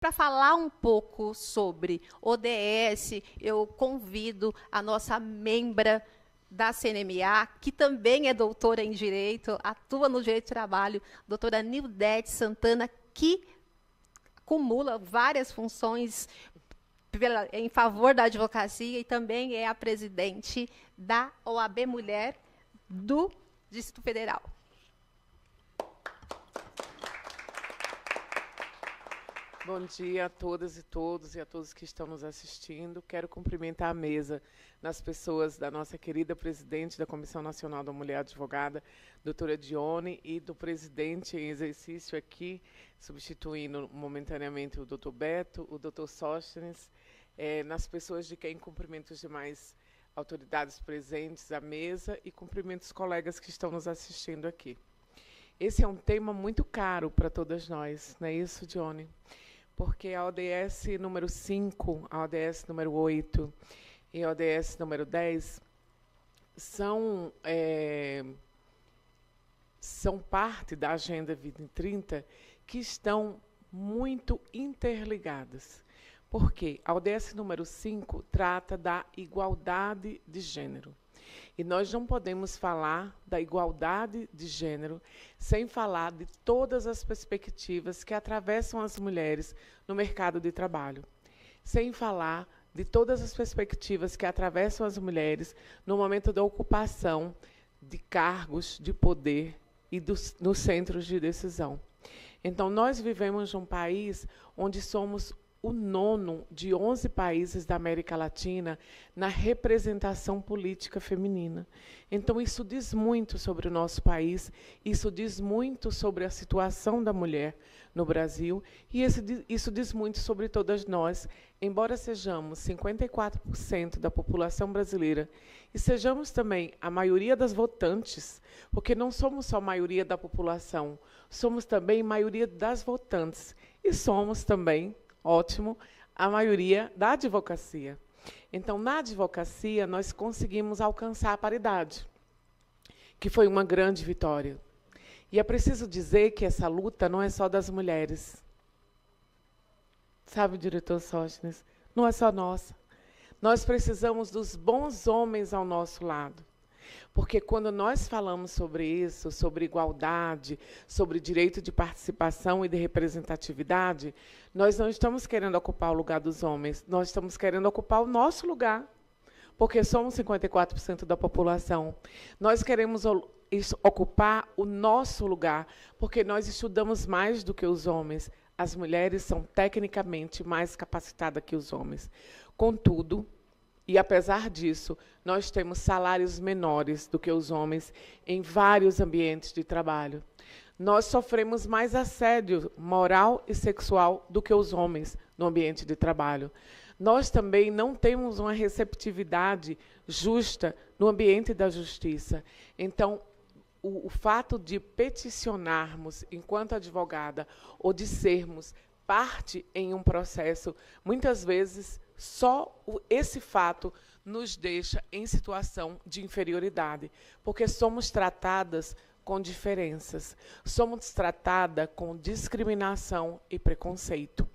Para falar um pouco sobre ODS, eu convido a nossa membra da CNMA, que também é doutora em Direito, atua no Direito do Trabalho, doutora Nildete Santana, que acumula várias funções em favor da advocacia e também é a presidente da OAB Mulher do Distrito Federal. Bom dia a todas e todos e a todos que estão nos assistindo. Quero cumprimentar a mesa nas pessoas da nossa querida presidente da Comissão Nacional da Mulher Advogada, doutora Dione, e do presidente em exercício aqui, substituindo momentaneamente o doutor Beto, o doutor Sóstenes, nas pessoas de quem cumprimento os demais autoridades presentes à mesa e cumprimento os colegas que estão nos assistindo aqui. Esse é um tema muito caro para todas nós, não é isso, Dione? Porque a ODS número 5, a ODS número 8 e a ODS número 10 são parte da Agenda 2030 que estão muito interligadas. Por quê? A ODS número 5 trata da igualdade de gênero. E nós não podemos falar da igualdade de gênero sem falar de todas as perspectivas que atravessam as mulheres no mercado de trabalho. Sem falar de todas as perspectivas que atravessam as mulheres no momento da ocupação de cargos de poder e nos centros de decisão. Então, nós vivemos num país onde somos o 9º de 11 países da América Latina na representação política feminina. Então, isso diz muito sobre o nosso país, isso diz muito sobre a situação da mulher no Brasil, e isso diz muito sobre todas nós, embora sejamos 54% da população brasileira, e sejamos também a maioria das votantes, porque não somos só a maioria da população, somos também a maioria das votantes, e somos também, ótimo, a maioria da advocacia. Então, na advocacia, nós conseguimos alcançar a paridade, que foi uma grande vitória. E é preciso dizer que essa luta não é só das mulheres. Sabe, diretor Sóstenes? Não é só nossa. Nós precisamos dos bons homens ao nosso lado. Porque quando nós falamos sobre isso, sobre igualdade, sobre direito de participação e de representatividade, nós não estamos querendo ocupar o lugar dos homens, nós estamos querendo ocupar o nosso lugar, porque somos 54% da população. Nós queremos ocupar o nosso lugar, porque nós estudamos mais do que os homens. As mulheres são tecnicamente mais capacitadas que os homens. Contudo, e, apesar disso, nós temos salários menores do que os homens em vários ambientes de trabalho. Nós sofremos mais assédio moral e sexual do que os homens no ambiente de trabalho. Nós também não temos uma receptividade justa no ambiente da justiça. Então, o fato de peticionarmos enquanto advogada ou de sermos parte em um processo, muitas vezes, só esse fato nos deixa em situação de inferioridade, porque somos tratadas com diferenças, somos tratadas com discriminação e preconceito.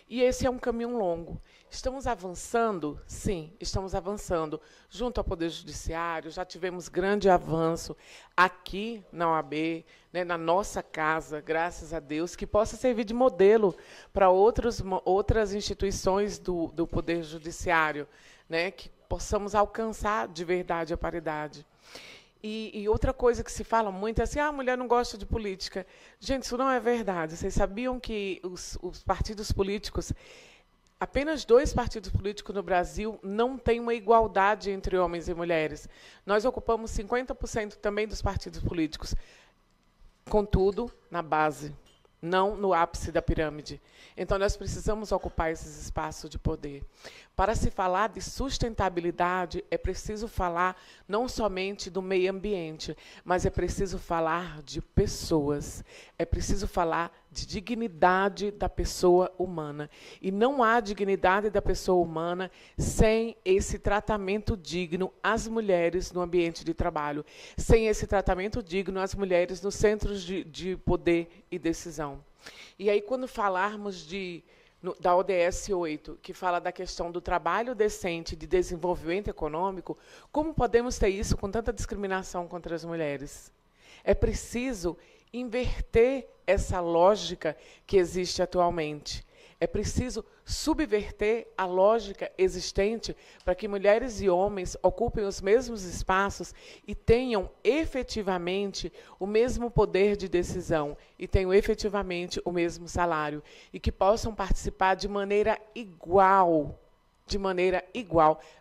E esse é um caminho longo. Estamos avançando? Sim, estamos avançando. Junto ao Poder Judiciário, já tivemos grande avanço aqui na OAB, né, na nossa casa, graças a Deus, que possa servir de modelo para outras instituições do Poder Judiciário, né, que possamos alcançar de verdade a paridade. E outra coisa que se fala muito é assim, a mulher não gosta de política. Gente, isso não é verdade. Vocês sabiam que os partidos políticos, apenas 2 partidos políticos no Brasil não têm uma igualdade entre homens e mulheres. Nós ocupamos 50% também dos partidos políticos, contudo, na base, não no ápice da pirâmide. Então, nós precisamos ocupar esses espaços de poder. Para se falar de sustentabilidade, é preciso falar não somente do meio ambiente, mas é preciso falar de pessoas, é preciso falar de dignidade da pessoa humana. E não há dignidade da pessoa humana sem esse tratamento digno às mulheres no ambiente de trabalho, sem esse tratamento digno às mulheres nos centros de poder e decisão. E aí, quando falarmos da ODS 8, que fala da questão do trabalho decente, de desenvolvimento econômico, como podemos ter isso com tanta discriminação contra as mulheres? É preciso inverter essa lógica que existe atualmente. É preciso subverter a lógica existente para que mulheres e homens ocupem os mesmos espaços e tenham efetivamente o mesmo poder de decisão e tenham efetivamente o mesmo salário e que possam participar de maneira igual,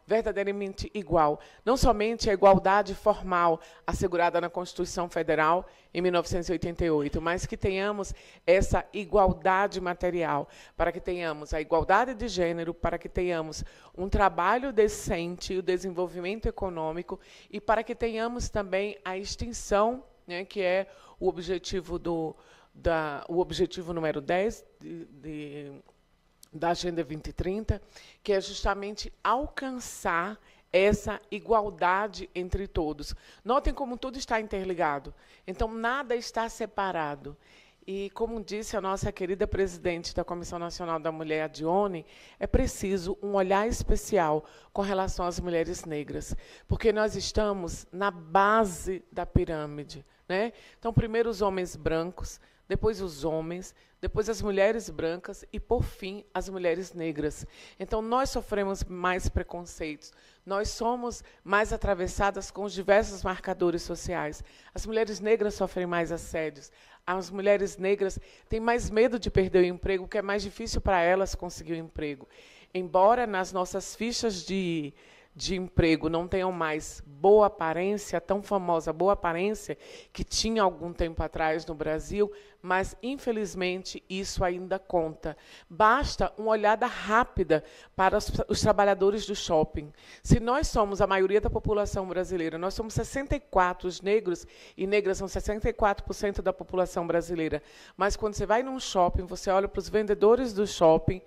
verdadeiramente igual. Não somente a igualdade formal assegurada na Constituição Federal em 1988, mas que tenhamos essa igualdade material, para que tenhamos a igualdade de gênero, para que tenhamos um trabalho decente, o desenvolvimento econômico e para que tenhamos também a extinção, né, que é o objetivo o objetivo número 10 da Agenda 2030, que é justamente alcançar essa igualdade entre todos. Notem como tudo está interligado. Então, nada está separado. E, como disse a nossa querida presidente da Comissão Nacional da Mulher, a Dione, é preciso um olhar especial com relação às mulheres negras, porque nós estamos na base da pirâmide, né? Então, primeiro os homens brancos, depois os homens, depois as mulheres brancas e, por fim, as mulheres negras. Então, nós sofremos mais preconceitos, nós somos mais atravessadas com os diversos marcadores sociais. As mulheres negras sofrem mais assédios, as mulheres negras têm mais medo de perder o emprego, porque é mais difícil para elas conseguir o emprego. Embora nas nossas fichas de emprego não tenham mais boa aparência, tão famosa boa aparência, que tinha algum tempo atrás no Brasil, mas, infelizmente, isso ainda conta. Basta uma olhada rápida para os trabalhadores do shopping. Se nós somos a maioria da população brasileira, nós somos 64, os negros e negras são 64% da população brasileira, mas quando você vai num shopping, você olha para os vendedores do shopping,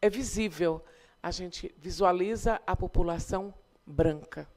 é visível, a gente visualiza a população branca.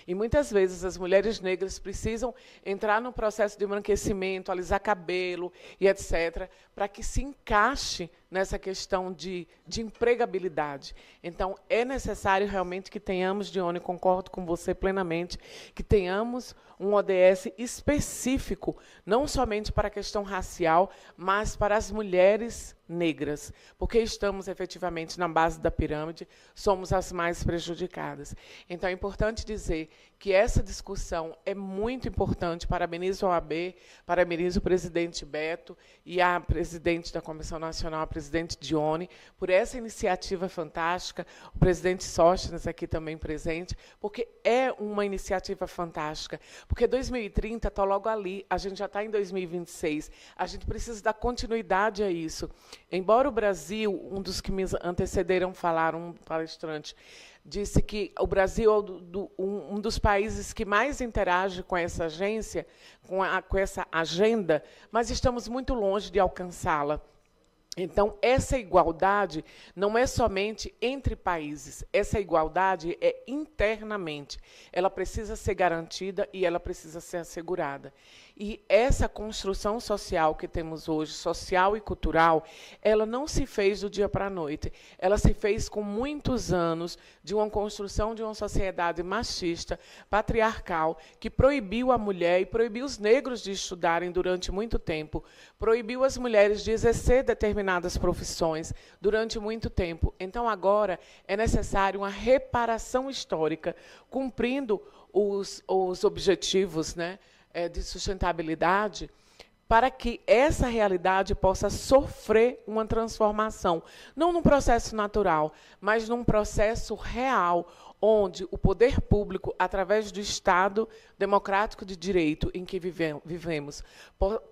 E muitas vezes as mulheres negras precisam entrar no processo de embranquecimento, alisar cabelo e etc., para que se encaixe nessa questão de empregabilidade. Então, é necessário realmente que tenhamos, Dione, concordo com você plenamente, que tenhamos um ODS específico, não somente para a questão racial, mas para as mulheres negras, porque estamos efetivamente na base da pirâmide, somos as mais prejudicadas. Então, é importante dizer que essa discussão é muito importante. Parabenizo a OAB, parabenizo o presidente Beto e a presidente da Comissão Nacional, a presidente Dione, por essa iniciativa fantástica, o presidente Sóstenes aqui também presente, porque é uma iniciativa fantástica, porque 2030 está logo ali, a gente já está em 2026, a gente precisa dar continuidade a isso. Embora o Brasil, um dos que me antecederam falaram, um palestrante, disse que o Brasil é um dos países que mais interage com essa agência, com essa agenda, mas estamos muito longe de alcançá-la. Então, essa igualdade não é somente entre países, essa igualdade é internamente. Ela precisa ser garantida e ela precisa ser assegurada. E essa construção social que temos hoje, social e cultural, ela não se fez do dia para a noite. Ela se fez com muitos anos de uma construção de uma sociedade machista, patriarcal, que proibiu a mulher e proibiu os negros de estudarem durante muito tempo, proibiu as mulheres de exercer determinadas profissões durante muito tempo. Então, agora, é necessário uma reparação histórica, cumprindo os objetivos, né, de sustentabilidade, para que essa realidade possa sofrer uma transformação, não num processo natural, mas num processo real, onde o poder público, através do Estado democrático de direito em que vivemos,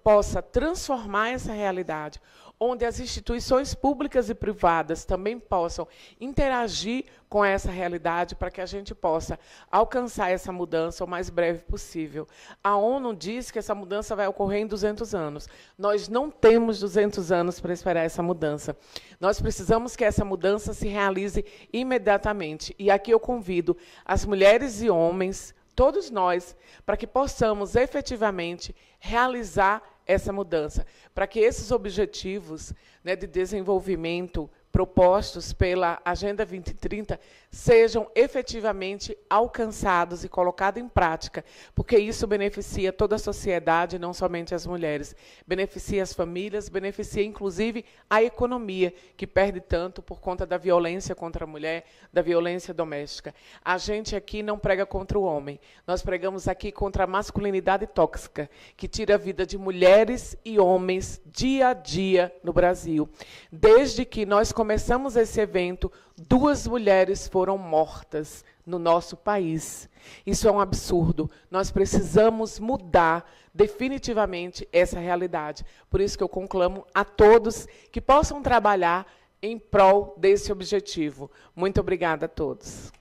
possa transformar essa realidade, onde as instituições públicas e privadas também possam interagir com essa realidade para que a gente possa alcançar essa mudança o mais breve possível. A ONU diz que essa mudança vai ocorrer em 200 anos. Nós não temos 200 anos para esperar essa mudança. Nós precisamos que essa mudança se realize imediatamente. E aqui eu convido as mulheres e homens, todos nós, para que possamos efetivamente realizar essa mudança, para que esses objetivos, né, de desenvolvimento propostos pela Agenda 2030 sejam efetivamente alcançados e colocados em prática, porque isso beneficia toda a sociedade, não somente as mulheres. Beneficia as famílias, beneficia, inclusive, a economia, que perde tanto por conta da violência contra a mulher, da violência doméstica. A gente aqui não prega contra o homem, nós pregamos aqui contra a masculinidade tóxica, que tira a vida de mulheres e homens dia a dia no Brasil. Desde que nós começamos esse evento, 2 mulheres foram mortas no nosso país. Isso é um absurdo. Nós precisamos mudar definitivamente essa realidade. Por isso que eu conclamo a todos que possam trabalhar em prol desse objetivo. Muito obrigada a todos.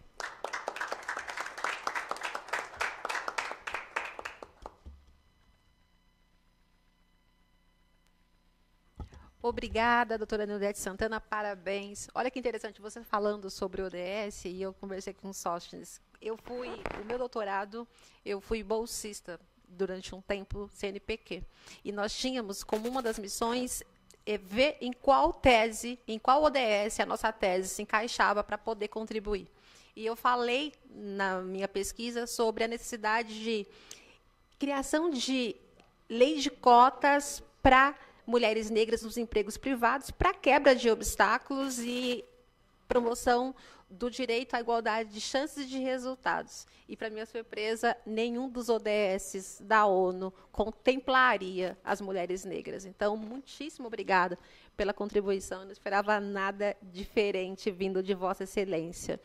Obrigada, doutora Nilete Santana, parabéns. Olha que interessante, você falando sobre o ODS, e eu conversei com o Sóstenes. O meu doutorado, eu fui bolsista durante um tempo CNPq. E nós tínhamos como uma das missões ver em qual tese, em qual ODS a nossa tese se encaixava para poder contribuir. E eu falei na minha pesquisa sobre a necessidade de criação de lei de cotas para mulheres negras nos empregos privados, para quebra de obstáculos e promoção do direito à igualdade de chances e de resultados. E, para minha surpresa, nenhum dos ODS da ONU contemplaria as mulheres negras. Então, muitíssimo obrigada pela contribuição. Eu não esperava nada diferente vindo de Vossa Excelência.